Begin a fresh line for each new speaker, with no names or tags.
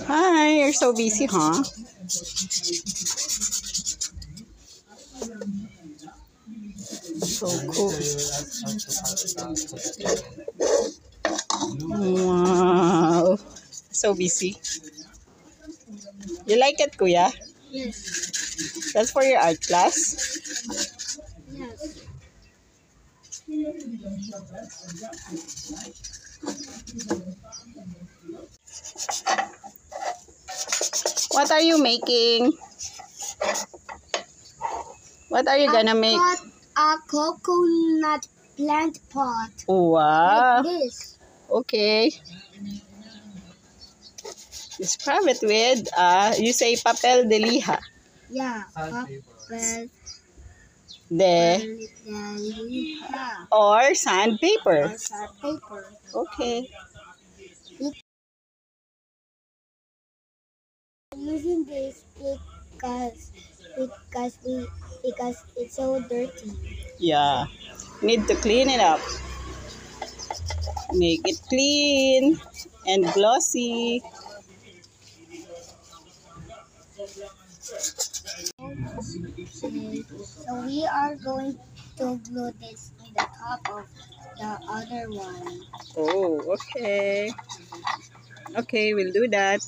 Hi, you're so busy, huh? So cool. Wow. So busy. You like it, Kuya?
Yes.
That's for your art class?
Yes.
What are you making? What are you gonna make?
Got a coconut plant pot.
Wow.
Like this.
Okay. Describe it with, you say papel de lija.
Yeah.
De.
Lija.
Or sandpaper.
Or sandpaper.
Okay.
Using this because it's so dirty.
Yeah. Need to clean it up. Make it clean and glossy.
Okay, so we are going to glue this in the top of the other one.
Oh, okay. Okay, we'll do that.